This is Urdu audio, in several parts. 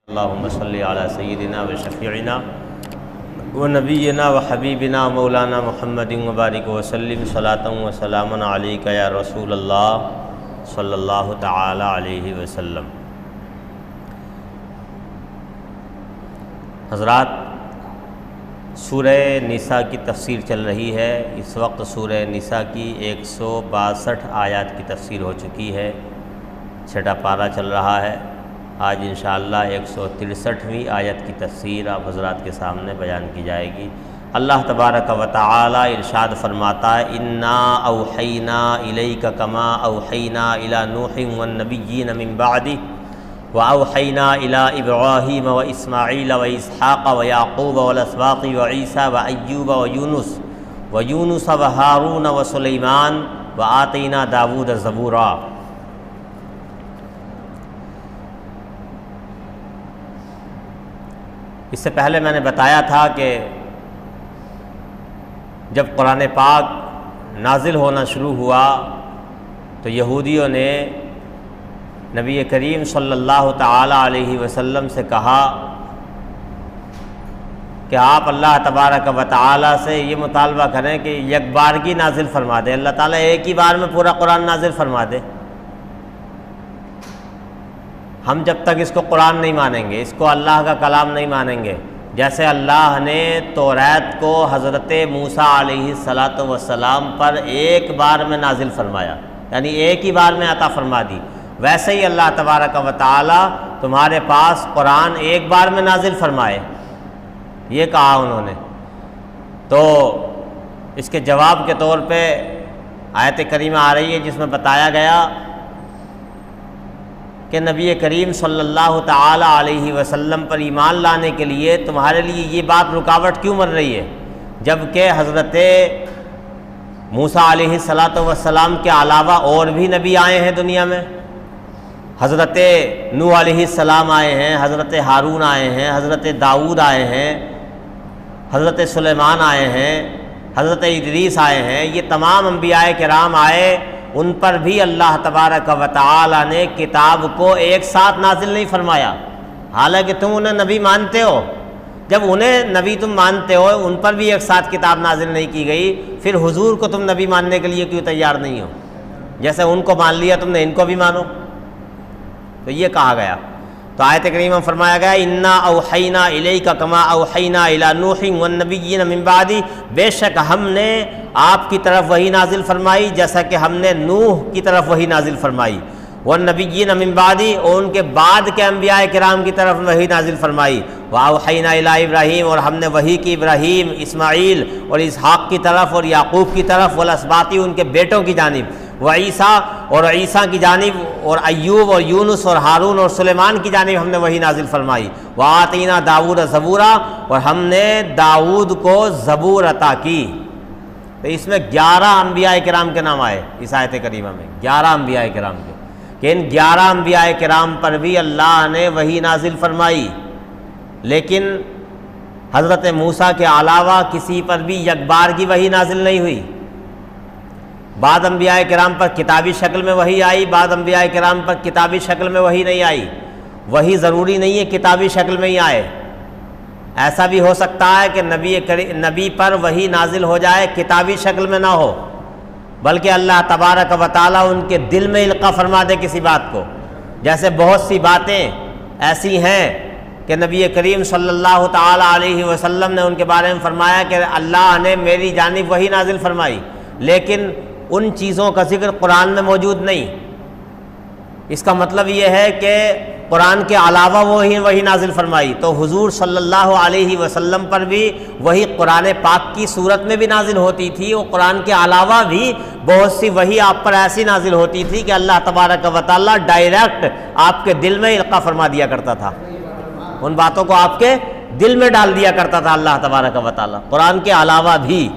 اللہم صلی علی سیدنا و شفیعنا و نبینا و حبیبنا مولانا محمد مبارک وسلم صلاۃ و سلام علیک یا رسول اللہ صلی اللہ تعالی علیہ وسلم۔ حضرات، سورہ نساء کی تفسیر چل رہی ہے۔ اس وقت سورہ نساء کی 162 آیات کی تفسیر ہو چکی ہے، چھٹا پارہ چل رہا ہے۔ آج انشاءاللہ 163ویں آیت کی تفسیر آپ حضرات کے سامنے بیان کی جائے گی۔ اللہ تبارک و تعالی ارشاد فرماتا ہے، انا اوحینا الیک کما اوحینا الی نوح والنبیین من بعدہ واوحینا الی ابراہیم واسماعیل واسحاق ویعقوب والاسباط وعیسیٰ وایوب ویونس وہارون وسلیمان وآتینا داود زبورا۔ اس سے پہلے میں نے بتایا تھا کہ جب قرآن پاک نازل ہونا شروع ہوا تو یہودیوں نے نبی کریم صلی اللہ تعالی علیہ وسلم سے کہا کہ آپ اللہ تبارک و تعالی سے یہ مطالبہ کریں کہ یک بارگی نازل فرما دے، اللہ تعالیٰ ایک ہی بار میں پورا قرآن نازل فرما دے۔ ہم جب تک اس کو قرآن نہیں مانیں گے، اس کو اللہ کا کلام نہیں مانیں گے، جیسے اللہ نے توریت کو حضرت موسیٰ علیہ السلام پر ایک بار میں نازل فرمایا، یعنی ایک ہی بار میں عطا فرما دی، ویسے ہی اللہ تبارک و تعالی تمہارے پاس قرآن ایک بار میں نازل فرمائے، یہ کہا انہوں نے۔ تو اس کے جواب کے طور پہ آیت کریمہ آ رہی ہے جس میں بتایا گیا کہ نبی کریم صلی اللہ تعالی علیہ وسلم پر ایمان لانے کے لیے تمہارے لیے یہ بات رکاوٹ کیوں بن رہی ہے، جب کہ حضرت موسیٰ علیہ السلام کے علاوہ اور بھی نبی آئے ہیں دنیا میں۔ حضرت نوح علیہ السلام آئے ہیں، حضرت ہارون آئے ہیں، حضرت داؤد آئے ہیں، حضرت سلیمان آئے ہیں، حضرت ادریس آئے ہیں، یہ تمام انبیاء کرام آئے، ان پر بھی اللہ تبارک و تعالی نے کتاب کو ایک ساتھ نازل نہیں فرمایا، حالانکہ تم انہیں نبی مانتے ہو۔ جب انہیں نبی تم مانتے ہو، ان پر بھی ایک ساتھ کتاب نازل نہیں کی گئی، پھر حضور کو تم نبی ماننے کے لیے کیوں تیار نہیں ہو؟ جیسے ان کو مان لیا تم نے، ان کو بھی مانو۔ تو یہ کہا گیا، تو آیت کریمہ میں فرمایا گیا، انا اوحینا الیک کما اوحینا الی نوح والنبیین من بعدہ، بے شک ہم نے آپ کی طرف وحی نازل فرمائی جیسا کہ ہم نے نوح کی طرف وحی نازل فرمائی، والنبیین من بعدہ، اور ان کے بعد کے انبیاء کرام کی طرف وحی نازل فرمائی، واوحینا الی ابراہیم، اور ہم نے وحی کی ابراہیم، اسماعیل اور اسحاق کی طرف اور یعقوب کی طرف، والاسباط ان کے بیٹوں کی جانب، وعیسیٰ اور عیسیٰ کی جانب، اور ایوب اور یونس اور ہارون اور سلیمان کی جانب ہم نے وحی نازل فرمائی، وآتینا داود زبورا، اور ہم نے داؤد کو زبور عطا کی۔ تو اس میں 11 انبیاء کرام کے نام آئے اس آیت کریمہ میں، 11 انبیاء کرام کے، کہ ان 11 انبیاء کرام پر بھی اللہ نے وحی نازل فرمائی، لیکن حضرت موسیٰ کے علاوہ کسی پر بھی یک بار کی وحی نازل نہیں ہوئی۔ بعض انبیاء کرام پر کتابی شکل میں وحی آئی، بعض انبیاء کرام پر کتابی شکل میں وحی نہیں آئی۔ وحی ضروری نہیں ہے کتابی شکل میں ہی آئے، ایسا بھی ہو سکتا ہے کہ نبی پر وحی نازل ہو جائے کتابی شکل میں نہ ہو، بلکہ اللہ تبارک و تعالیٰ ان کے دل میں القاء فرما دے کسی بات کو۔ جیسے بہت سی باتیں ایسی ہیں کہ نبی کریم صلی اللہ تعالی علیہ وسلم نے ان کے بارے میں فرمایا کہ اللہ نے میری جانب وحی نازل فرمائی، لیکن ان چیزوں کا ذکر قرآن میں موجود نہیں۔ اس کا مطلب یہ ہے کہ قرآن کے علاوہ وہی نازل فرمائی، تو حضور صلی اللہ علیہ وسلم پر بھی وہی قرآن پاک کی صورت میں بھی نازل ہوتی تھی، اور قرآن کے علاوہ بھی بہت سی وحی آپ پر ایسی نازل ہوتی تھی کہ اللہ تبارک و تعالیٰ ڈائریکٹ آپ کے دل میں القاء فرما دیا کرتا تھا، ان باتوں کو آپ کے دل میں ڈال دیا کرتا تھا اللہ تبارک و تعالیٰ۔ قرآن کے علاوہ بھی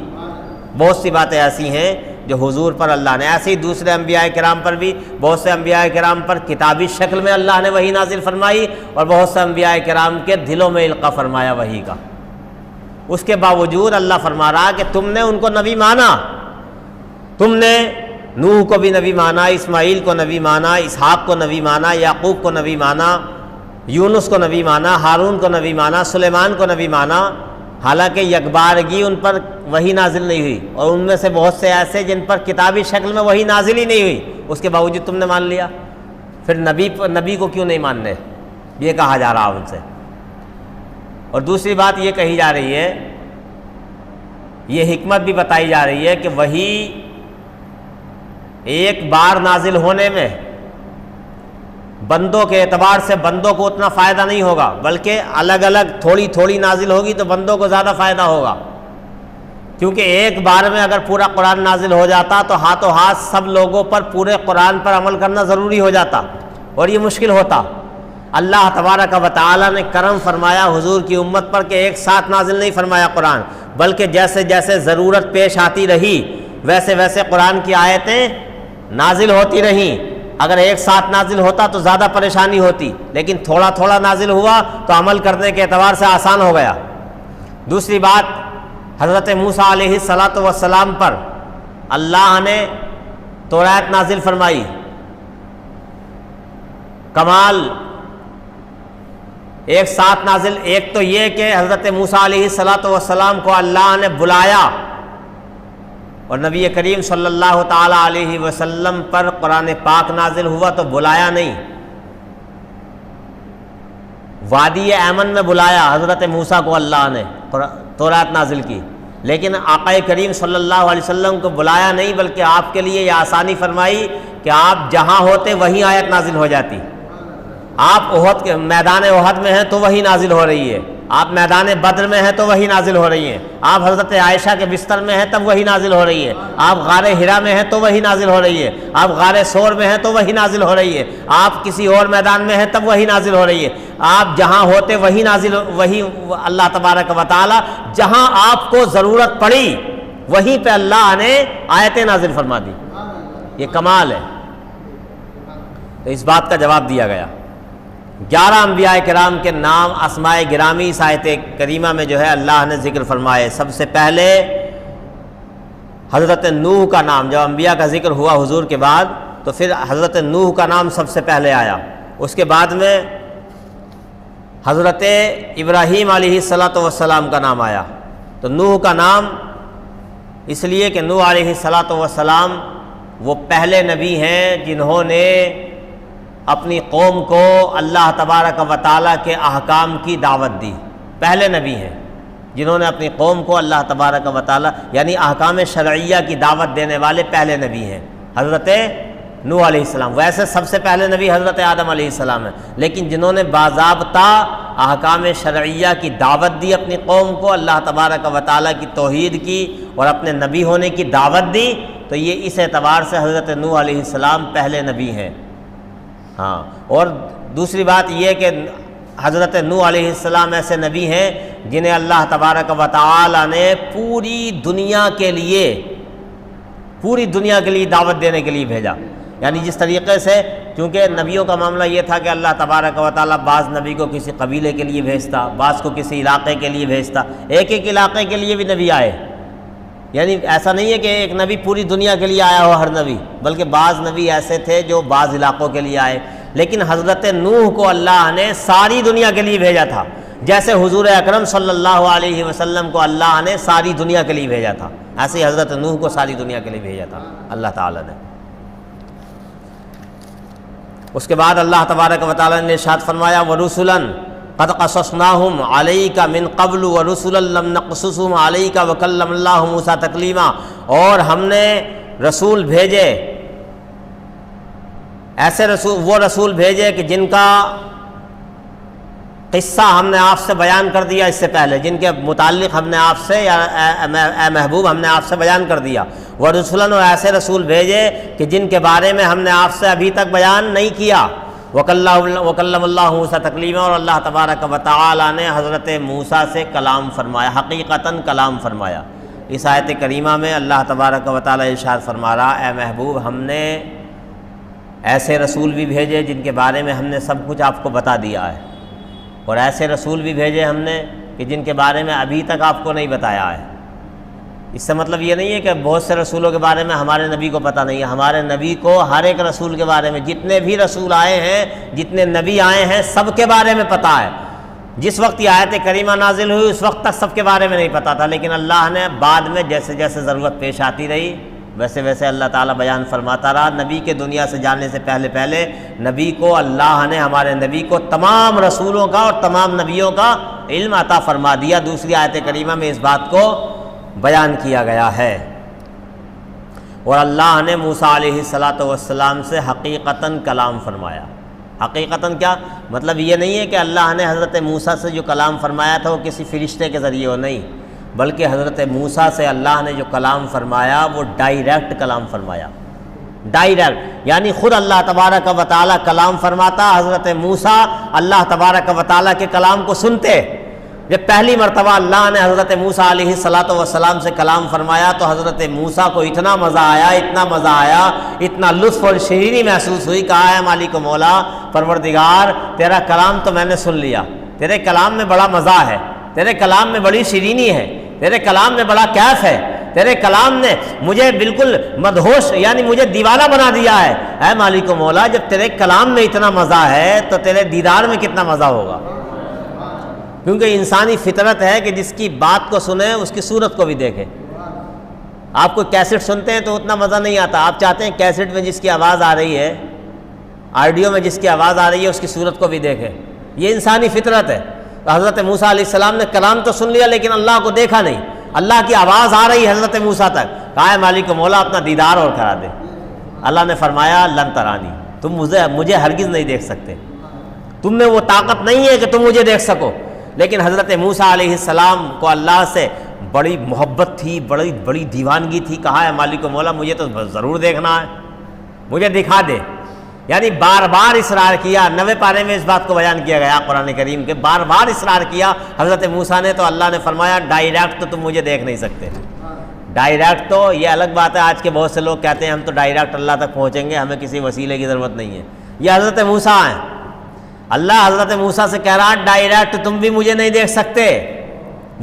بہت سی باتیں ایسی ہیں جو حضور پر اللہ نے، ایسے ہی دوسرے انبیاء کرام پر بھی بہت سے انبیاء کرام پر کتابی شکل میں اللہ نے وحی نازل فرمائی، اور بہت سے انبیاء کرام کے دلوں میں القاء فرمایا وحی کا۔ اس کے باوجود اللہ فرما رہا کہ تم نے ان کو نبی مانا، تم نے نوح کو بھی نبی مانا، اسماعیل کو نبی مانا، اسحاق کو نبی مانا، یعقوب کو نبی مانا، یونس کو نبی مانا، ہارون کو نبی مانا، سلیمان کو نبی مانا، حالانکہ یکبارگی ان پر وحی نازل نہیں ہوئی، اور ان میں سے بہت سے ایسے جن پر کتابی شکل میں وحی نازل ہی نہیں ہوئی، اس کے باوجود تم نے مان لیا، پھر نبی کو کیوں نہیں ماننے؟ یہ کہا جا رہا ان سے۔ اور دوسری بات یہ کہی جا رہی ہے، یہ حکمت بھی بتائی جا رہی ہے کہ وحی ایک بار نازل ہونے میں بندوں کے اعتبار سے بندوں کو اتنا فائدہ نہیں ہوگا، بلکہ الگ الگ تھوڑی تھوڑی نازل ہوگی تو بندوں کو زیادہ فائدہ ہوگا، کیونکہ ایک بار میں اگر پورا قرآن نازل ہو جاتا تو ہاتھوں ہاتھ سب لوگوں پر پورے قرآن پر عمل کرنا ضروری ہو جاتا اور یہ مشکل ہوتا۔ اللہ تبارک و تعالیٰ نے کرم فرمایا حضور کی امت پر کہ ایک ساتھ نازل نہیں فرمایا قرآن، بلکہ جیسے جیسے ضرورت پیش آتی رہی ویسے ویسے قرآن کی آیتیں نازل ہوتی رہیں۔ اگر ایک ساتھ نازل ہوتا تو زیادہ پریشانی ہوتی، لیکن تھوڑا تھوڑا نازل ہوا تو عمل کرنے کے اعتبار سے آسان ہو گیا۔ دوسری بات، حضرت موسیٰ علیہ السلام پر اللہ نے تورات نازل فرمائی۔ کمال ایک ساتھ نازل، ایک تو یہ کہ حضرت موسیٰ علیہ السلام کو اللہ نے بلایا اور نبی کریم صلی اللہ تعالی علیہ وسلم پر قرآن پاک نازل ہوا تو بلایا نہیں، وادی ایمن میں بلایا حضرت موسیٰ کو اللہ نے تورات نازل کی، لیکن آقا کریم صلی اللہ علیہ وسلم کو بلایا نہیں، بلکہ آپ کے لیے یہ آسانی فرمائی کہ آپ جہاں ہوتے وہیں آیت نازل ہو جاتی۔ آپ احد کے میدان احد میں ہیں تو وہی نازل ہو رہی ہے، آپ میدان بدر میں ہیں تو وہی نازل ہو رہی ہے، آپ حضرت عائشہ کے بستر میں ہیں تب وہی نازل ہو رہی ہے، آپ غار حرا میں ہیں تو وہی نازل ہو رہی ہے، آپ غار ثور میں ہیں تو وہی نازل ہو رہی ہے، آپ کسی اور میدان میں ہیں تب وہی نازل ہو رہی ہے، آپ جہاں ہوتے وہی نازل، وہی اللہ تبارک و تعالی جہاں آپ کو ضرورت پڑی وہیں پہ اللہ نے آیتیں نازل فرما دی۔ یہ کمال ہے۔ تو اس بات کا جواب دیا گیا۔ 11 انبیاء کرام کے نام اسماء گرامی اس آیت کریمہ میں جو ہے اللہ نے ذکر فرمائے۔ سب سے پہلے حضرت نوح کا نام، جب انبیاء کا ذکر ہوا حضور کے بعد تو پھر حضرت نوح کا نام سب سے پہلے آیا، اس کے بعد میں حضرت ابراہیم علیہ السلام کا نام آیا۔ تو نوح کا نام اس لیے کہ نوح علیہ السلام وہ پہلے نبی ہیں جنہوں نے اپنی قوم کو اللہ تبارک و تعالیٰ کے احکام کی دعوت دی، پہلے نبی ہیں جنہوں نے اپنی قوم کو اللہ تبارک و تعالیٰ یعنی احکام شرعیہ کی دعوت دینے والے پہلے نبی ہیں حضرت نوح علیہ السلام۔ ویسے سب سے پہلے نبی حضرت آدم علیہ السلام ہیں، لیکن جنہوں نے باضابطہ احکام شرعیہ کی دعوت دی اپنی قوم کو، اللہ تبارک و تعالیٰ کی توحید کی اور اپنے نبی ہونے کی دعوت دی، تو یہ اس اعتبار سے حضرت نوح علیہ السلام پہلے نبی ہیں۔ ہاں، اور دوسری بات یہ کہ حضرت نوح علیہ السلام ایسے نبی ہیں جنہیں اللہ تبارک و تعالی نے پوری دنیا کے لیے دعوت دینے کے لیے بھیجا۔ یعنی جس طریقے سے، کیونکہ نبیوں کا معاملہ یہ تھا کہ اللہ تبارک و تعالی بعض نبی کو کسی قبیلے کے لیے بھیجتا، بعض کو کسی علاقے کے لیے بھیجتا، ایک ایک علاقے کے لیے بھی نبی آئے۔ یعنی ایسا نہیں ہے کہ ایک نبی پوری دنیا کے لیے آیا ہو ہر نبی، بلکہ بعض نبی ایسے تھے جو بعض علاقوں کے لیے آئے، لیکن حضرت نوح کو اللہ نے ساری دنیا کے لیے بھیجا تھا، جیسے حضور اکرم صلی اللہ علیہ وسلم کو اللہ نے ساری دنیا کے لیے بھیجا تھا، ایسے ہی حضرت نوح کو ساری دنیا کے لیے بھیجا تھا اللہ تعالی نے۔ اس کے بعد اللہ تبارک و تعالی نے ارشاد فرمایا وَرُسُلًا قَدْ قَصَصْنَاهُمْ عَلَيْكَ مِنْ قَبْلُ وَرُسُلًا لَمْ نَقْصُصْهُمْ عَلَيْكَ وَكَلَّمَ اللَّهُ مُوسَىٰ تَكْلِيمًا، اور ہم نے رسول بھیجے، ایسے رسول بھیجے کہ جن کا قصہ ہم نے آپ سے بیان کر دیا اس سے پہلے، جن کے متعلق ہم نے آپ سے یا اے محبوب ہم نے آپ سے بیان کر دیا، ورسولن، اور ایسے رسول بھیجے کہ جن کے بارے میں ہم نے آپ سے ابھی تک بیان نہیں کیا، وکلم اللہ موسیٰ تکلیما، اور اللہ تبارک و تعالی نے حضرت موسیٰ سے کلام فرمایا، حقیقتاً کلام فرمایا۔ اس آیت کریمہ میں اللہ تبارک و تعالی ارشاد فرما رہا اے محبوب ہم نے ایسے رسول بھی بھیجے جن کے بارے میں ہم نے سب کچھ آپ کو بتا دیا ہے، اور ایسے رسول بھی بھیجے ہم نے کہ جن کے بارے میں ابھی تک آپ کو نہیں بتایا ہے۔ اس سے مطلب یہ نہیں ہے کہ بہت سے رسولوں کے بارے میں ہمارے نبی کو پتہ نہیں ہے. ہمارے نبی کو ہر ایک رسول کے بارے میں، جتنے بھی رسول آئے ہیں، جتنے نبی آئے ہیں، سب کے بارے میں پتہ ہے. جس وقت یہ آیت کریمہ نازل ہوئی اس وقت تک سب کے بارے میں نہیں پتہ تھا، لیکن اللہ نے بعد میں جیسے جیسے ضرورت پیش آتی رہی ویسے ویسے اللہ تعالیٰ بیان فرماتا رہا. نبی کے دنیا سے جانے سے پہلے نبی کو اللہ نے، ہمارے نبی کو تمام رسولوں کا اور تمام نبیوں کا علم عطا فرما دیا. دوسری آیت کریمہ میں اس بات کو بیان کیا گیا ہے. اور اللہ نے موسیٰ علیہ السلام سے حقیقتاً کلام فرمایا. حقیقتاً کیا مطلب؟ یہ نہیں ہے کہ اللہ نے حضرت موسیٰ سے جو کلام فرمایا تھا وہ کسی فرشتے کے ذریعے ہو، نہیں، بلکہ حضرت موسیٰ سے اللہ نے جو کلام فرمایا وہ ڈائریکٹ کلام فرمایا. ڈائریکٹ یعنی خود اللہ تبارک و تعالیٰ کلام فرماتا، حضرت موسیٰ اللہ تبارک و تعالیٰ کے کلام کو سنتے. جب پہلی مرتبہ اللہ نے حضرت موسیٰ علیہ السلام سے کلام فرمایا تو حضرت موسیٰ کو اتنا مزہ آیا، اتنا لطف اور شیرینی محسوس ہوئی. کہا ہے مالک و مولا پروردگار، تیرا کلام تو میں نے سن لیا، تیرے کلام میں بڑا مزہ ہے، تیرے کلام میں بڑی شیرینی ہے، تیرے کلام میں بڑا کیف ہے، تیرے کلام نے مجھے بالکل مدہوش یعنی مجھے دیوانہ بنا دیا ہے. اے مالک و مولا، جب تیرے کلام میں اتنا مزہ ہے تو تیرے دیدار میں کتنا مزہ ہوگا. کیونکہ انسانی فطرت ہے کہ جس کی بات کو سنے اس کی صورت کو بھی دیکھے. آپ کوئی کیسٹ سنتے ہیں تو اتنا مزہ نہیں آتا، آپ چاہتے ہیں کیسٹ میں جس کی آواز آ رہی ہے، آڈیو میں جس کی آواز آ رہی ہے اس کی صورت کو بھی دیکھیں. یہ انسانی فطرت ہے. تو حضرت موسیٰ علیہ السلام نے کلام تو سن لیا لیکن اللہ کو دیکھا نہیں. اللہ کی آواز آ رہی ہے حضرت موسیٰ تک. کہا ہے مالک و مولا اپنا دیدار اور کرا دے. اللہ نے فرمایا لن ترانی، تم مجھے ہرگز نہیں دیکھ سکتے، تم میں وہ طاقت نہیں ہے کہ تم مجھے دیکھ سکو. لیکن حضرت موسیٰ علیہ السلام کو اللہ سے بڑی محبت تھی، بڑی دیوانگی تھی. کہا ہے مالک و مولا مجھے تو ضرور دیکھنا ہے، مجھے دکھا دے. یعنی بار بار اصرار کیا. 90 پارے میں اس بات کو بیان کیا گیا قرآن کریم کے. بار بار اصرار کیا حضرت موسیٰ نے، تو اللہ نے فرمایا ڈائریکٹ تو تم مجھے دیکھ نہیں سکتے. ڈائریکٹ تو یہ الگ بات ہے. آج کے بہت سے لوگ کہتے ہیں ہم تو ڈائریکٹ اللہ تک پہنچیں گے، ہمیں کسی وسیلے کی ضرورت نہیں ہے. یہ حضرت موسیٰ ہیں. اللہ حضرت موسیٰ سے کہہ رہا ڈائریکٹ تم بھی مجھے نہیں دیکھ سکتے،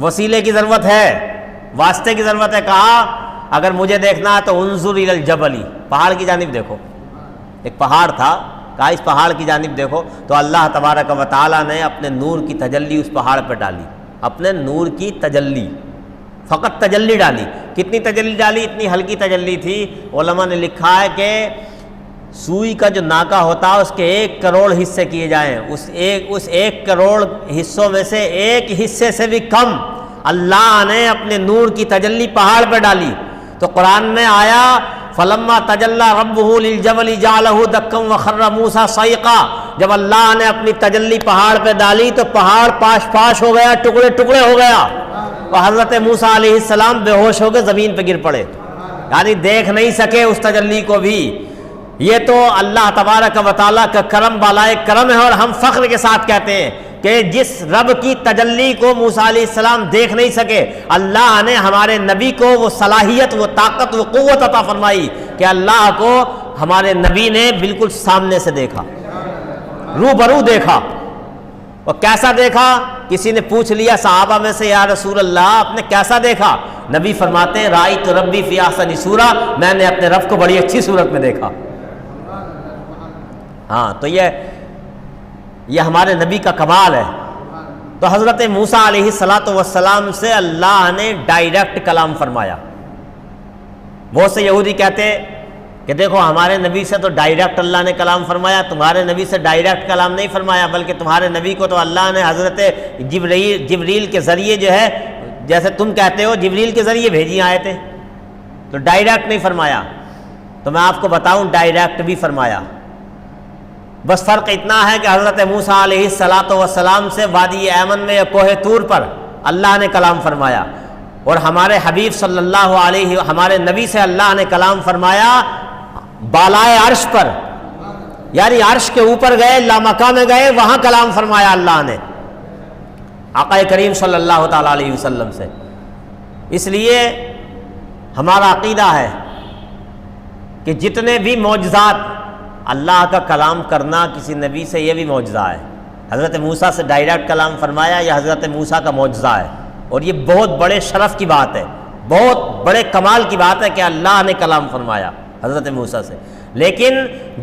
وسیلے کی ضرورت ہے، واسطے کی ضرورت ہے. کہا اگر مجھے دیکھنا ہے تو انظر الی الجبل، پہاڑ کی جانب دیکھو. ایک پہاڑ تھا، کہا اس پہاڑ کی جانب دیکھو. تو اللہ تبارک و تعالیٰ نے اپنے نور کی تجلی اس پہاڑ پہ ڈالی. اپنے نور کی تجلی، فقط تجلی ڈالی. کتنی تجلی ڈالی؟ اتنی ہلکی تجلی تھی. علماء نے لکھا ہے کہ سوئی کا جو ناکہ ہوتا ہے اس کے 1 کروڑ حصے کیے جائیں، اس 1 کروڑ حصوں میں سے ایک حصے سے بھی کم اللہ نے اپنے نور کی تجلی پہاڑ پہ ڈالی. تو قرآن میں آیا فلما تجلی ربہ للجبل جعلہ دکا وخر موسیٰ صعقا. جب اللہ نے اپنی تجلی پہاڑ پہ ڈالی تو پہاڑ پاش ہو گیا، ٹکڑے ٹکڑے ہو گیا، اور حضرت موسیٰ علیہ السلام بے ہوش ہو کے زمین پہ گر پڑے. یعنی دیکھ نہیں سکے اس تجلی کو بھی. یہ تو اللہ تبارک و تعالیٰ کا کرم بالائے کرم ہے. اور ہم فخر کے ساتھ کہتے ہیں کہ جس رب کی تجلی کو موسیٰ علیہ السلام دیکھ نہیں سکے، اللہ نے ہمارے نبی کو وہ صلاحیت، وہ طاقت، وہ قوت عطا فرمائی کہ اللہ کو ہمارے نبی نے بالکل سامنے سے دیکھا، روبرو دیکھا. اور کیسا دیکھا؟ کسی نے پوچھ لیا صحابہ میں سے یا رسول اللہ آپ نے کیسا دیکھا؟ نبی فرماتے ہیں رأیت ربی فی احسن صورہ، میں نے اپنے رب کو بڑی اچھی صورت میں دیکھا. ہاں تو یہ ہمارے نبی کا کمال ہے. تو حضرت موسیٰ علیہ السلام سے اللہ نے ڈائریکٹ کلام فرمایا. بہت سے یہودی کہتے کہ دیکھو ہمارے نبی سے تو ڈائریکٹ اللہ نے کلام فرمایا، تمہارے نبی سے ڈائریکٹ کلام نہیں فرمایا، بلکہ تمہارے نبی کو تو اللہ نے حضرت جبریل کے ذریعے جو ہے، جیسے تم کہتے ہو جبریل کے ذریعے بھیجی آئے تھے، تو ڈائریکٹ نہیں فرمایا. تو میں آپ کو بتاؤں ڈائریکٹ بھی فرمایا. بس فرق اتنا ہے کہ حضرت موسیٰ علیہ السلام سے وادی ایمن میں یا کوہ طور پر اللہ نے کلام فرمایا، اور ہمارے حبیب صلی اللہ علیہ ہمارے نبی سے اللہ نے کلام فرمایا بالائے عرش پر، یعنی عرش کے اوپر گئے، لامکہ میں گئے، وہاں کلام فرمایا اللہ نے آقا کریم صلی اللہ تعالیٰ علیہ وسلم سے. اس لیے ہمارا عقیدہ ہے کہ جتنے بھی معجزات اللہ کا کلام کرنا کسی نبی سے، یہ بھی معجزہ ہے. حضرت موسیٰ سے ڈائریکٹ کلام فرمایا، یہ حضرت موسیٰ کا معجزہ ہے، اور یہ بہت بڑے شرف کی بات ہے، بہت بڑے کمال کی بات ہے کہ اللہ نے کلام فرمایا حضرت موسیٰ سے، لیکن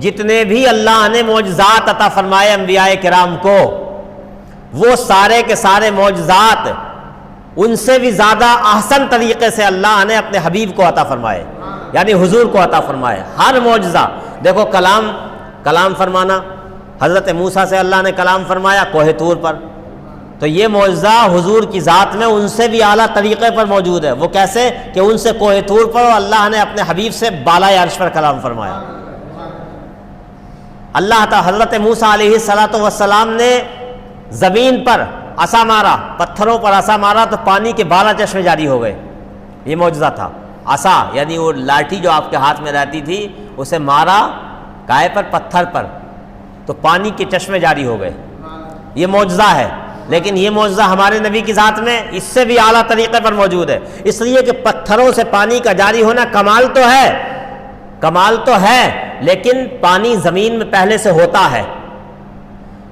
جتنے بھی اللہ نے معجزات عطا فرمائے انبیاء کرام کو، وہ سارے کے سارے معجزات ان سے بھی زیادہ احسن طریقے سے اللہ نے اپنے حبیب کو عطا فرمائے، یعنی حضور کو عطا فرمائے۔ ہر معجزہ دیکھو، کلام فرمانا، حضرت موسیٰ سے اللہ نے کلام فرمایا کوہ طور پر، تو یہ معجزہ حضور کی ذات میں ان سے بھی اعلیٰ طریقے پر موجود ہے۔ وہ کیسے کہ ان سے کوہ طور پر اللہ نے اپنے حبیب سے بالائے عرش پر کلام فرمایا۔ اللہ تعالی حضرت موسیٰ علیہ السلام نے زمین پر عصا مارا، پتھروں پر عصا مارا تو پانی کے 12 چشمے جاری ہو گئے، یہ معجزہ تھا۔ عصا یعنی وہ لاٹھی جو آپ کے ہاتھ میں رہتی تھی، اسے مارا گائے پر، پتھر پر، تو پانی کے چشمے جاری ہو گئے، یہ معجزہ ہے۔ لیکن یہ معجزہ ہمارے نبی کی ذات میں اس سے بھی اعلیٰ طریقے پر موجود ہے، اس لیے کہ پتھروں سے پانی کا جاری ہونا کمال تو ہے، لیکن پانی زمین میں پہلے سے ہوتا ہے،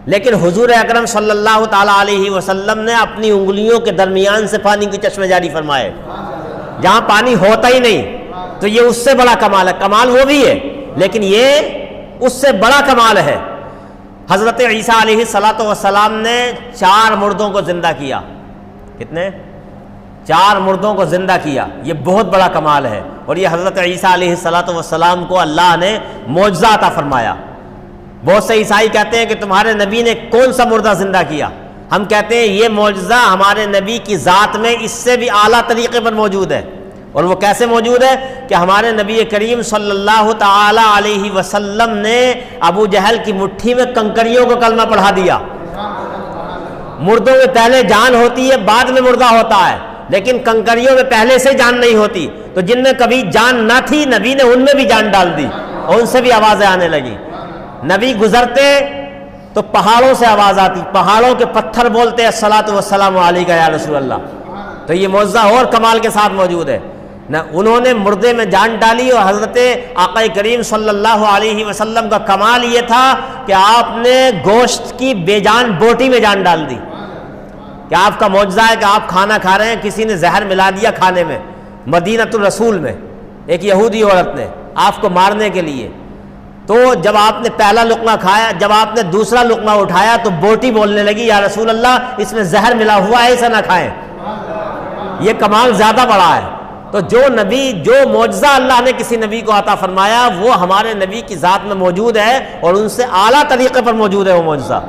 لیکن حضور اکرم صلی اللہ تعالیٰ علیہ وسلم نے اپنی انگلیوں کے درمیان سے پانی کے چشمے جاری فرمائے، جہاں پانی ہوتا ہی نہیں، تو یہ اس سے بڑا کمال ہے۔ کمال وہ بھی ہے، لیکن یہ اس سے بڑا کمال ہے۔ حضرت عیسیٰ علیہ السلام نے 4 مردوں کو زندہ کیا، کتنے؟ 4 مردوں کو زندہ کیا، یہ بہت بڑا کمال ہے، اور یہ حضرت عیسیٰ علیہ السلام کو اللہ نے معجزہ عطا فرمایا۔ بہت سے عیسائی کہتے ہیں کہ تمہارے نبی نے کون سا مردہ زندہ کیا؟ ہم کہتے ہیں یہ معجزہ ہمارے نبی کی ذات میں اس سے بھی اعلیٰ طریقے پر موجود ہے، اور وہ کیسے موجود ہے کہ ہمارے نبی کریم صلی اللہ تعالی علیہ وسلم نے ابو جہل کی مٹھی میں کنکریوں کو کلمہ پڑھا دیا۔ مردوں میں پہلے جان ہوتی ہے، بعد میں مردہ ہوتا ہے، لیکن کنکریوں میں پہلے سے جان نہیں ہوتی، تو جن میں کبھی جان نہ تھی نبی نے ان میں بھی جان ڈال دی، اور ان سے بھی آوازیں آنے لگی۔ نبی گزرتے تو پہاڑوں سے آواز آتی، پہاڑوں کے پتھر بولتے الصلاۃ والسلام علیک یا رسول اللہ۔ تو یہ معجزہ اور کمال کے ساتھ موجود ہے، انہوں نے مردے میں جان ڈالی، اور حضرت آقا کریم صلی اللہ علیہ وسلم کا کمال یہ تھا کہ آپ نے گوشت کی بے جان بوٹی میں جان ڈال دی، کہ آپ کا معجزہ ہے کہ آپ کھانا کھا رہے ہیں، کسی نے زہر ملا دیا کھانے میں، مدینۃ الرسول میں ایک یہودی عورت نے آپ کو مارنے کے لیے، تو جب آپ نے پہلا لقمہ کھایا، جب آپ نے دوسرا لقمہ اٹھایا تو بوٹی بولنے لگی یا رسول اللہ اس میں زہر ملا ہوا ہے، اسے نہ کھائیں۔ یہ کمال زیادہ بڑا ہے۔ تو جو معجزہ اللہ نے کسی نبی کو عطا فرمایا وہ ہمارے نبی کی ذات میں موجود ہے، اور ان سے اعلیٰ طریقے پر موجود ہے وہ معجزہ۔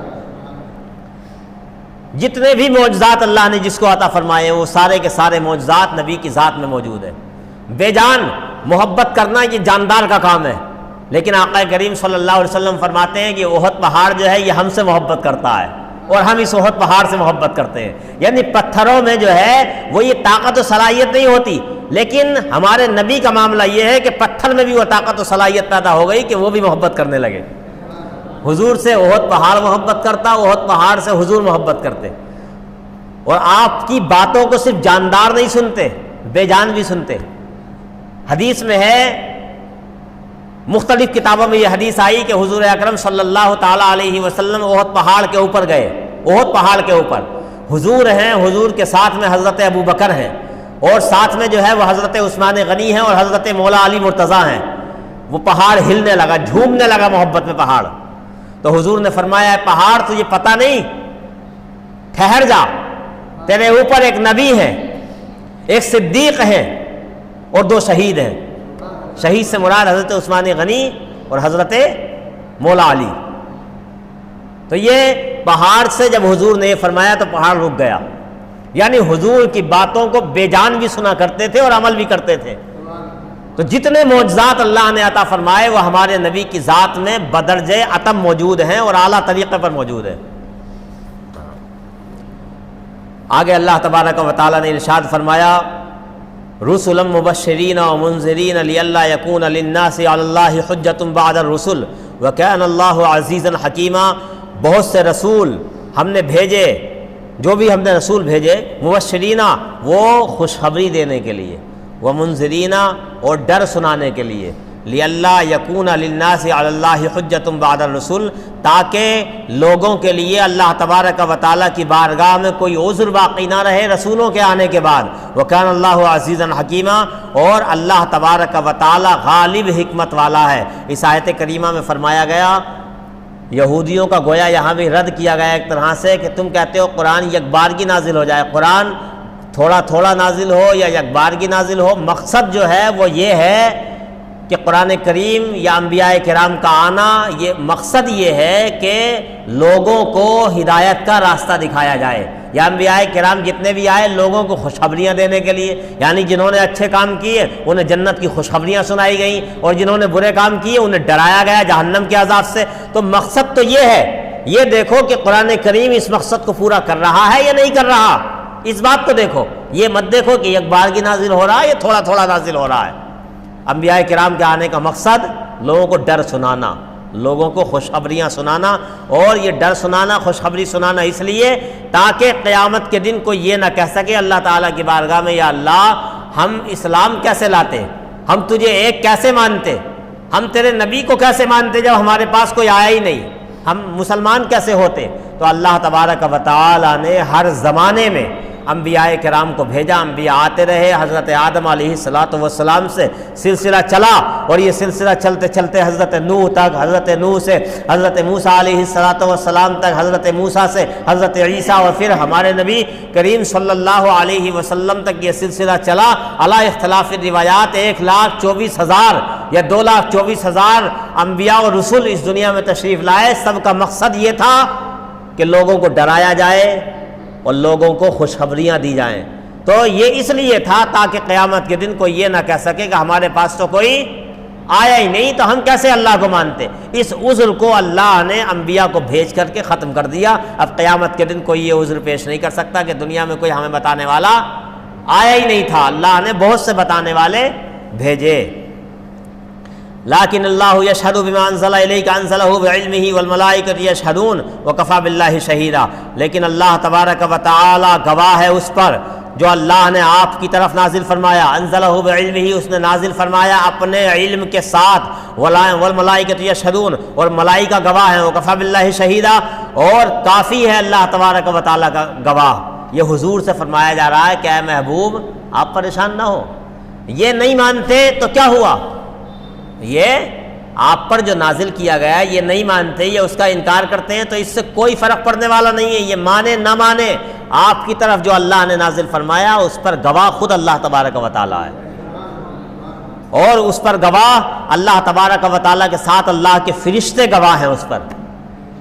جتنے بھی معجزات اللہ نے جس کو عطا فرمائے وہ سارے کے سارے معجزات نبی کی ذات میں موجود ہے۔ بے جان محبت کرنا یہ جاندار کا کام ہے، لیکن آقا کریم صلی اللہ علیہ وسلم فرماتے ہیں کہ احد پہاڑ جو ہے یہ ہم سے محبت کرتا ہے، اور ہم اس احد پہاڑ سے محبت کرتے ہیں۔ یعنی پتھروں میں جو ہے وہ یہ طاقت و صلاحیت نہیں ہوتی، لیکن ہمارے نبی کا معاملہ یہ ہے کہ پتھر میں بھی وہ طاقت و صلاحیت پیدا ہو گئی کہ وہ بھی محبت کرنے لگے۔ حضور سے احد پہاڑ محبت کرتا، احد پہاڑ سے حضور محبت کرتے، اور آپ کی باتوں کو صرف جاندار نہیں سنتے، بے جان بھی سنتے۔ حدیث میں ہے، مختلف کتابوں میں یہ حدیث آئی کہ حضور اکرم صلی اللہ تعالی علیہ وسلم احد پہاڑ کے اوپر گئے، احد پہاڑ کے اوپر حضور ہیں، حضور کے ساتھ میں حضرت ابو بکر ہیں، اور ساتھ میں جو ہے وہ حضرت عثمان غنی ہیں اور حضرت مولا علی مرتضیٰ ہیں۔ وہ پہاڑ ہلنے لگا، جھومنے لگا محبت میں پہاڑ۔ تو حضور نے فرمایا، پہاڑ تجھے پتہ نہیں، ٹھہر جا، تیرے اوپر ایک نبی ہے، ایک صدیق ہے، اور 2 شہید ہیں۔ شہید سے مراد حضرت عثمان غنی اور حضرت مولا علی۔ تو یہ پہاڑ سے جب حضور نے یہ فرمایا تو پہاڑ رک گیا، یعنی حضور کی باتوں کو بے جان بھی سنا کرتے تھے اور عمل بھی کرتے تھے۔ تو جتنے معجزات اللہ نے عطا فرمائے وہ ہمارے نبی کی ذات میں بدرجہ اتم موجود ہیں اور اعلیٰ طریقے پر موجود ہیں۔ آگے اللہ تبارک و تعالیٰ نے ارشاد فرمایا، رسلا مبشرین ومنذرین لئلا یکون للناس علی اللہ حجۃ بعد الرسل وکان اللہ عزیزا حکیما۔ بہت سے رسول ہم نے بھیجے، جو بھی ہم نے رسول بھیجے، مبشرینہ وہ خوشخبری دینے کے لیے، ومنذرینہ اور ڈر سنانے کے لیے، لِأَلَّا يَكُونَ لِلنَّاسِ عَلَى اللَّهِ حُجَّةٌ بَعْدَ الرُّسُلِ، تاکہ لوگوں کے لیے اللہ تبارک و تعالیٰ کی بارگاہ میں کوئی عذر باقی نہ رہے رسولوں کے آنے کے بعد۔ وَكَانَ اللَّهُ عَزِيزًا حَكِيمًا، اور اللہ تبارک و تعالیٰ غالب حکمت والا ہے۔ اس آیت کریمہ میں فرمایا گیا، یہودیوں کا گویا یہاں بھی رد کیا گیا ایک طرح سے کہ تم کہتے ہو قرآن یک بارگی نازل ہو جائے، قرآن تھوڑا تھوڑا نازل ہو یا یک بارگی نازل ہو، مقصد جو ہے وہ یہ ہے کہ قرآن کریم یا انبیاء کرام کا آنا، یہ مقصد یہ ہے کہ لوگوں کو ہدایت کا راستہ دکھایا جائے۔ یا انبیاء کرام جتنے بھی آئے لوگوں کو خوشخبریاں دینے کے لیے، یعنی جنہوں نے اچھے کام کیے انہیں جنت کی خوشخبریاں سنائی گئیں، اور جنہوں نے برے کام کیے انہیں ڈرایا گیا جہنم کے عذاب سے۔ تو مقصد تو یہ ہے، یہ دیکھو کہ قرآن کریم اس مقصد کو پورا کر رہا ہے یا نہیں کر رہا، اس بات کو دیکھو۔ یہ مت دیکھو کہ ایک بار کی نازل ہو رہا ہے یا تھوڑا تھوڑا نازل ہو رہا ہے۔ انبیاء کرام کے آنے کا مقصد لوگوں کو ڈر سنانا، لوگوں کو خوشخبریاں سنانا، اور یہ ڈر سنانا، خوشخبری سنانا اس لیے تاکہ قیامت کے دن کوئی یہ نہ کہہ سکے اللہ تعالیٰ کی بارگاہ میں، یا اللہ ہم اسلام کیسے لاتے، ہم تجھے ایک کیسے مانتے، ہم تیرے نبی کو کیسے مانتے جب ہمارے پاس کوئی آیا ہی نہیں، ہم مسلمان کیسے ہوتے۔ تو اللہ تبارک و تعالیٰ نے ہر زمانے میں انبیاء کرام کو بھیجا، انبیاء آتے رہے، حضرت آدم علیہ السلام سے سلسلہ چلا، اور یہ سلسلہ چلتے چلتے حضرت نوح تک، حضرت نوح سے حضرت موسیٰ علیہ السلام تک، حضرت موسیٰ سے حضرت عیسیٰ، اور پھر ہمارے نبی کریم صلی اللہ علیہ وسلم تک یہ سلسلہ چلا۔ علی اختلاف روایات 1,24,000 یا 2,24,000 انبیاء اور رسول اس دنیا میں تشریف لائے۔ سب کا مقصد یہ تھا کہ لوگوں کو ڈرایا جائے اور لوگوں کو خوشخبریاں دی جائیں۔ تو یہ اس لیے تھا تاکہ قیامت کے دن کوئی یہ نہ کہہ سکے کہ ہمارے پاس تو کوئی آیا ہی نہیں، تو ہم کیسے اللہ کو مانتے۔ اس عذر کو اللہ نے انبیاء کو بھیج کر کے ختم کر دیا۔ اب قیامت کے دن کوئی یہ عذر پیش نہیں کر سکتا کہ دنیا میں کوئی ہمیں بتانے والا آیا ہی نہیں تھا، اللہ نے بہت سے بتانے والے بھیجے۔ لیکن اللہ یشہد بما انزل الیک انزلہ بعلمہ والملائکۃ یشہدون وکفی باللہ شہیدا، لیکن اللہ تبارک و تعالی گواہ ہے اس پر جو اللہ نے آپ کی طرف نازل فرمایا، انزلہ بعلمہ، اس نے نازل فرمایا اپنے علم کے ساتھ، والملائکۃ یشہدون، اور ملائکہ گواہ ہیں، وکفی باللہ شہیدا، اور کافی ہے اللہ تبارک و تعالی کا گواہ۔ یہ حضور سے فرمایا جا رہا ہے کہ اے محبوب آپ پریشان نہ ہو، یہ نہیں مانتے تو کیا ہوا، یہ آپ پر جو نازل کیا گیا ہے یہ نہیں مانتے، یہ اس کا انکار کرتے ہیں، تو اس سے کوئی فرق پڑنے والا نہیں ہے، یہ مانے نہ مانے، آپ کی طرف جو اللہ نے نازل فرمایا اس پر گواہ خود اللہ تبارک و تعالیٰ ہے، اور اس پر گواہ اللہ تبارک و تعالیٰ کے ساتھ اللہ کے فرشتے گواہ ہیں اس پر،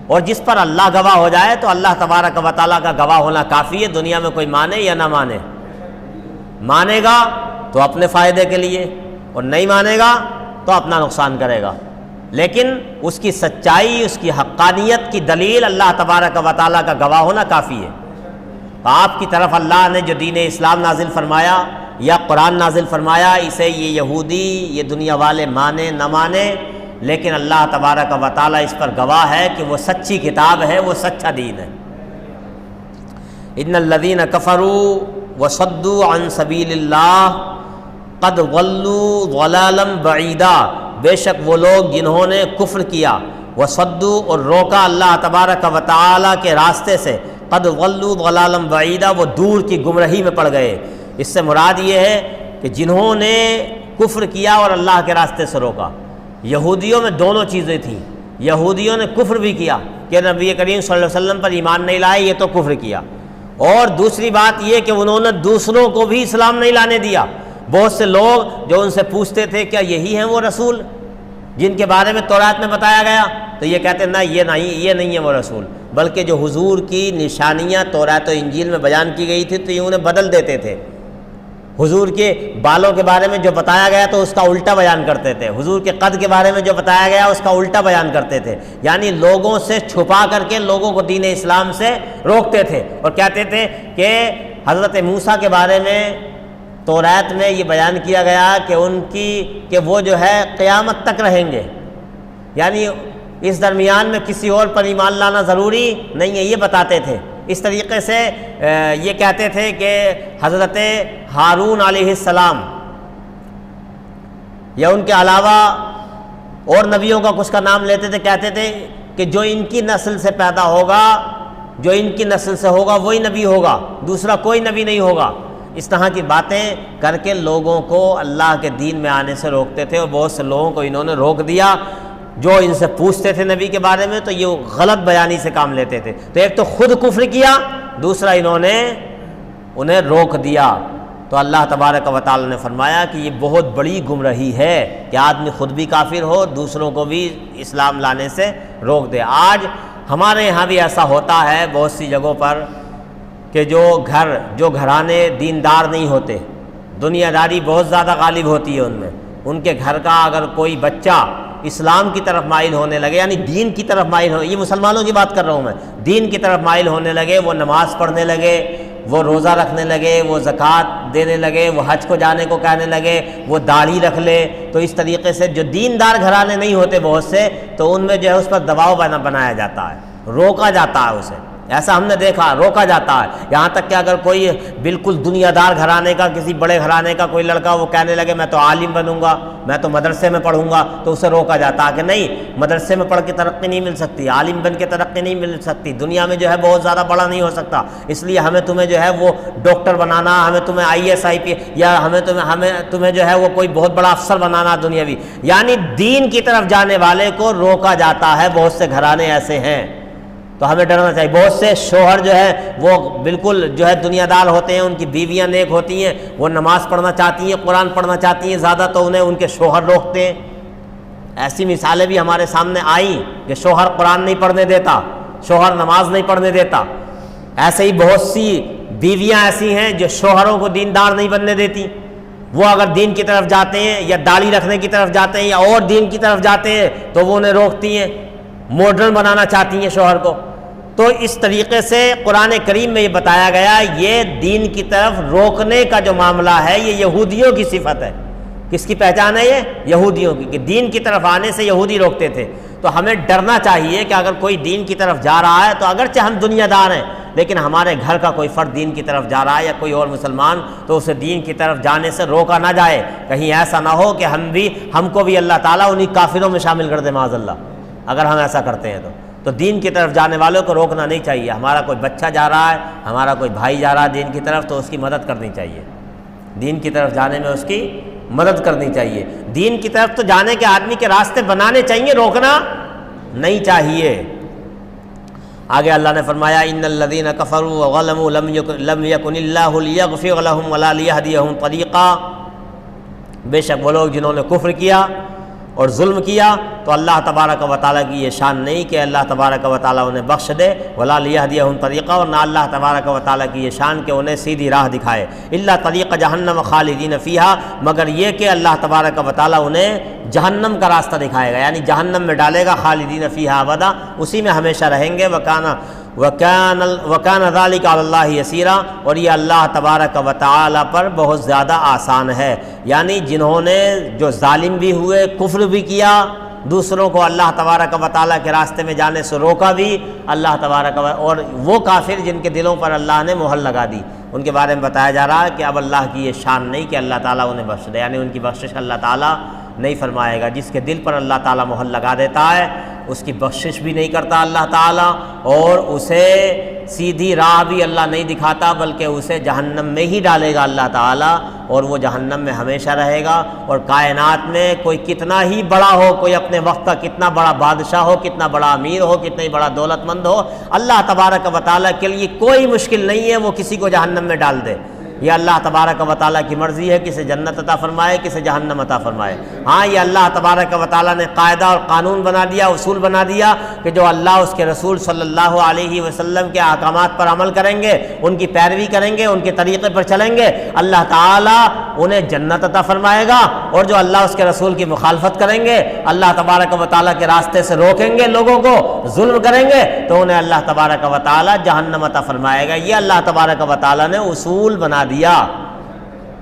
اور جس پر اللہ گواہ ہو جائے تو اللہ تبارک و تعالیٰ کا گواہ ہونا کافی ہے، دنیا میں کوئی مانے یا نہ مانے۔ مانے گا تو اپنے فائدے کے لیے، اور نہیں مانے گا تو اپنا نقصان کرے گا، لیکن اس کی سچائی، اس کی حقانیت کی دلیل اللہ تبارک و تعالیٰ کا گواہ ہونا کافی ہے۔ تو آپ کی طرف اللہ نے جو دین اسلام نازل فرمایا یا قرآن نازل فرمایا، اسے یہ یہودی، یہ دنیا والے مانے نہ مانے، لیکن اللہ تبارک و تعالیٰ اس پر گواہ ہے کہ وہ سچی کتاب ہے، وہ سچا دین ہے۔ ان الذین کفروا وصدوا عن سبیل اللہ قد ضلوا ضلالا بعیدا، بے شک وہ لوگ جنہوں نے کفر کیا، وصدوا، اور روکا اللہ تبارک و تعالیٰ کے راستے سے، قد ضلوا ضلالا بعیدا، وہ دور کی گمراہی میں پڑ گئے۔ اس سے مراد یہ ہے کہ جنہوں نے کفر کیا اور اللہ کے راستے سے روکا۔ یہودیوں میں دونوں چیزیں تھیں، یہودیوں نے کفر بھی کیا کہ نبی کریم صلی اللہ علیہ وسلم پر ایمان نہیں لائے، یہ تو کفر کیا، اور دوسری بات یہ کہ انہوں نے دوسروں کو بھی اسلام نہیں لانے دیا۔ بہت سے لوگ جو ان سے پوچھتے تھے کیا یہی ہیں وہ رسول جن کے بارے میں تورات میں بتایا گیا، تو یہ کہتے ہیں نہ، یہ نہیں ہے وہ رسول، بلکہ جو حضور کی نشانیاں تورات و انجیل میں بیان کی گئی تھی تو یہ انہیں بدل دیتے تھے۔ حضور کے بالوں کے بارے میں جو بتایا گیا تو اس کا الٹا بیان کرتے تھے، حضور کے قد کے بارے میں جو بتایا گیا اس کا الٹا بیان کرتے تھے، یعنی لوگوں سے چھپا کر کے لوگوں کو دین اسلام سے روکتے تھے، اور کہتے تھے کہ حضرت موسیٰ کے بارے میں تورات میں یہ بیان کیا گیا کہ وہ جو ہے قیامت تک رہیں گے، یعنی اس درمیان میں کسی اور پر ایمان لانا ضروری نہیں ہے، یہ بتاتے تھے۔ اس طریقے سے یہ کہتے تھے کہ حضرت ہارون علیہ السلام یا ان کے علاوہ اور نبیوں کا کچھ کا نام لیتے تھے، کہتے تھے کہ جو ان کی نسل سے پیدا ہوگا، جو ان کی نسل سے ہوگا وہی نبی ہوگا، دوسرا کوئی نبی نہیں ہوگا۔ اس طرح کی باتیں کر کے لوگوں کو اللہ کے دین میں آنے سے روکتے تھے، اور بہت سے لوگوں کو انہوں نے روک دیا۔ جو ان سے پوچھتے تھے نبی کے بارے میں تو یہ غلط بیانی سے کام لیتے تھے، تو ایک تو خود کفر کیا، دوسرا انہوں نے انہیں روک دیا۔ تو اللہ تبارک و تعالی نے فرمایا کہ یہ بہت بڑی گمراہی ہے کہ آدمی خود بھی کافر ہو، دوسروں کو بھی اسلام لانے سے روک دے۔ آج ہمارے یہاں بھی ایسا ہوتا ہے بہت سی جگہوں پر کہ جو گھرانے دیندار نہیں ہوتے، دنیا داری بہت زیادہ غالب ہوتی ہے ان میں، ان کے گھر کا اگر کوئی بچہ اسلام کی طرف مائل ہونے لگے، یعنی دین کی طرف مائل ہو، یہ مسلمانوں کی بات کر رہا ہوں میں، دین کی طرف مائل ہونے لگے، وہ نماز پڑھنے لگے، وہ روزہ رکھنے لگے، وہ زکوٰۃ دینے لگے، وہ حج کو جانے کو کہنے لگے، وہ داڑھی رکھ لے، تو اس طریقے سے جو دیندار گھرانے نہیں ہوتے بہت سے، تو ان میں جو ہے اس پر دباؤ بنایا جاتا ہے، روکا جاتا ہے اسے۔ ایسا ہم نے دیکھا، روکا جاتا ہے، یہاں تک کہ اگر کوئی بالکل دنیا دار گھرانے کا، کسی بڑے گھرانے کا کوئی لڑکا وہ کہنے لگے میں تو عالم بنوں گا، میں تو مدرسے میں پڑھوں گا، تو اسے روکا جاتا ہے کہ نہیں، مدرسے میں پڑھ کے ترقی نہیں مل سکتی، عالم بن کے ترقی نہیں مل سکتی، دنیا میں جو ہے بہت زیادہ بڑا نہیں ہو سکتا، اس لیے ہمیں تمہیں جو ہے وہ ڈاکٹر بنانا، ہمیں تمہیں IAS IP یا ہمیں تمہیں جو ہے وہ کوئی بہت بڑا افسر بنانا دنیاوی، یعنی دین کی طرف جانے والے کو روکا جاتا ہے۔ بہت سے گھرانے ایسے ہیں، تو ہمیں ڈرنا چاہیے۔ بہت سے شوہر جو ہے وہ بالکل جو ہے دنیا دار ہوتے ہیں، ان کی بیویاں نیک ہوتی ہیں، وہ نماز پڑھنا چاہتی ہیں، قرآن پڑھنا چاہتی ہیں زیادہ، تو انہیں ان کے شوہر روکتے ہیں۔ ایسی مثالیں بھی ہمارے سامنے آئیں کہ شوہر قرآن نہیں پڑھنے دیتا، شوہر نماز نہیں پڑھنے دیتا۔ ایسے ہی بہت سی بیویاں ایسی ہیں جو شوہروں کو دیندار نہیں بننے دیتی، وہ اگر دین کی طرف جاتے ہیں یا داڑھی رکھنے کی طرف جاتے ہیں یا اور دین کی طرف جاتے ہیں تو وہ انہیں روکتی ہیں، ماڈرن بنانا چاہتی ہیں شوہر کو۔ تو اس طریقے سے قرآن کریم میں یہ بتایا گیا، یہ دین کی طرف روکنے کا جو معاملہ ہے یہ یہودیوں کی صفت ہے۔ کس کی پہچان ہے؟ یہ یہودیوں کی، کہ دین کی طرف آنے سے یہودی روکتے تھے۔ تو ہمیں ڈرنا چاہیے کہ اگر کوئی دین کی طرف جا رہا ہے تو اگرچہ ہم دنیا دار ہیں، لیکن ہمارے گھر کا کوئی فرد دین کی طرف جا رہا ہے یا کوئی اور مسلمان، تو اسے دین کی طرف جانے سے روکا نہ جائے۔ کہیں ایسا نہ ہو کہ ہم کو بھی اللہ تعالیٰ انہی کافروں میں شامل کر دے معاذ اللہ، اگر ہم ایسا کرتے ہیں تو دین کی طرف جانے والوں کو روکنا نہیں چاہیے۔ ہمارا کوئی بچہ جا رہا ہے، ہمارا کوئی بھائی جا رہا ہے دین کی طرف، تو اس کی مدد کرنی چاہیے، دین کی طرف جانے میں اس کی مدد کرنی چاہیے۔ دین کی طرف تو جانے کے آدمی کے راستے بنانے چاہیے، روکنا نہیں چاہیے۔ آگے اللہ نے فرمایا ان الذین کفروا وظلموا لم یکن اللہ لیغفر لهم ولا لیہدیہم طریقا، بے شک وہ لوگ جنہوں نے کفر کیا اور ظلم کیا تو اللہ تبارک و تعالیٰ کی یہ شان نہیں کہ اللہ تبارک و تعالیٰ انہیں بخش دے، ولا لیہدیہم طریقہ، اور نہ اللہ تبارک و تعالیٰ کی یہ شان کہ انہیں سیدھی راہ دکھائے، الا طریق جہنم خالدین فیہا، مگر یہ کہ اللہ تبارک و تعالیٰ انہیں جہنم کا راستہ دکھائے گا، یعنی جہنم میں ڈالے گا، خالدین فیہا ابدا، اسی میں ہمیشہ رہیں گے۔ وَكَانَ ذَلِكَ عَلَى اللَّهِ يَسِيرًا، اور یہ اللہ تبارک و تعالیٰ پر بہت زیادہ آسان ہے۔ یعنی جنہوں نے جو ظالم بھی ہوئے، کفر بھی کیا، دوسروں کو اللہ تبارک و تعالیٰ کے راستے میں جانے سے روکا بھی اللہ تبارک و، اور وہ کافر جن کے دلوں پر اللہ نے مہر لگا دی، ان کے بارے میں بتایا جا رہا ہے کہ اب اللہ کی یہ شان نہیں کہ اللہ تعالیٰ انہیں بخش دے، یعنی ان کی بخشش اللہ تعالیٰ نہیں فرمائے گا۔ جس کے دل پر اللہ تعالیٰ مہر لگا دیتا ہے اس کی بخشش بھی نہیں کرتا اللہ تعالیٰ، اور اسے سیدھی راہ بھی اللہ نہیں دکھاتا، بلکہ اسے جہنم میں ہی ڈالے گا اللہ تعالیٰ، اور وہ جہنم میں ہمیشہ رہے گا۔ اور کائنات میں کوئی کتنا ہی بڑا ہو، کوئی اپنے وقت کا کتنا بڑا بادشاہ ہو، کتنا بڑا امیر ہو، کتنا ہی بڑا دولت مند ہو، اللہ تبارک و تعالیٰ کے لیے کوئی مشکل نہیں ہے وہ کسی کو جہنم میں ڈال دے۔ یہ اللہ تبارک و تعالیٰ کی مرضی ہے، کسے جنت عطا فرمائے، کسے جہنم عطا فرمائے۔ ہاں یہ اللہ تبارک و تعالیٰ نے قاعدہ اور قانون بنا دیا، اصول بنا دیا کہ جو اللہ اس کے رسول صلی اللہ علیہ وسلم کے احکامات پر عمل کریں گے، ان کی پیروی کریں گے، ان کے طریقے پر چلیں گے، اللہ تعالیٰ انہیں جنت عطا فرمائے گا، اور جو اللہ اس کے رسول کی مخالفت کریں گے، اللہ تبارک و تعالیٰ کے راستے سے روکیں گے، لوگوں کو ظلم کریں گے، تو انہیں اللہ تبارک و تعالیٰ جہنم عطا فرمائے گا۔ یہ اللہ تبارک و تعالیٰ نے اصول بنا دیا۔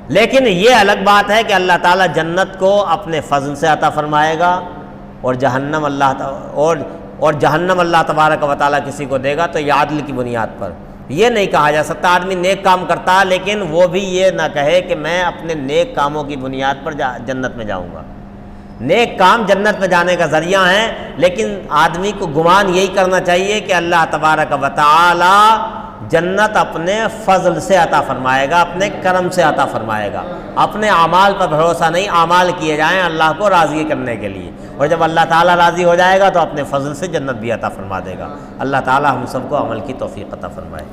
لیکن یہ الگ بات ہے کہ اللہ تعالیٰ جنت کو اپنے فضل سے عطا فرمائے گا، اور جہنم اللہ تبارک و تعالیٰ کسی کو دے گا تو یہ عدل کی بنیاد پر۔ یہ نہیں کہا جا سکتا آدمی نیک کام کرتا لیکن وہ بھی یہ نہ کہے کہ میں اپنے نیک کاموں کی بنیاد پر جنت میں جاؤں گا۔ نیک کام جنت میں جانے کا ذریعہ ہیں، لیکن آدمی کو گمان یہی کرنا چاہیے کہ اللہ تبارک و تعالی جنت اپنے فضل سے عطا فرمائے گا، اپنے کرم سے عطا فرمائے گا۔ اپنے اعمال پر بھروسہ نہیں، اعمال کیے جائیں اللہ کو راضی کرنے کے لیے، اور جب اللہ تعالیٰ راضی ہو جائے گا تو اپنے فضل سے جنت بھی عطا فرما دے گا۔ اللہ تعالیٰ ہم سب کو عمل کی توفیق عطا فرمائے۔